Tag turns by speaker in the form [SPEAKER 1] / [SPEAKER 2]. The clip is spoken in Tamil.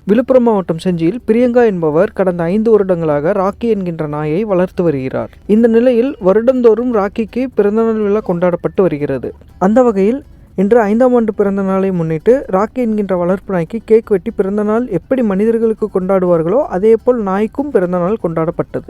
[SPEAKER 1] விழுப்புரம் மாவட்டம் செஞ்சியில் பிரியங்கா என்பவர் கடந்த 5 வருடங்களாக ராக்கி என்கின்ற நாயை வளர்த்து வருகிறார். இந்த நிலையில் வருடந்தோறும் ராக்கிக்கு பிறந்தநாள் விழா கொண்டாடப்பட்டு வருகிறது. அந்த வகையில் இன்று 5ஆம் ஆண்டு பிறந்த நாளை முன்னிட்டு ராக்கி என்கின்ற வளர்ப்பு நாய்க்கு கேக் வெட்டி பிறந்தநாள் எப்படி மனிதர்களுக்கு கொண்டாடுவார்களோ அதேபோல் நாய்க்கும் பிறந்தநாள் கொண்டாடப்பட்டது.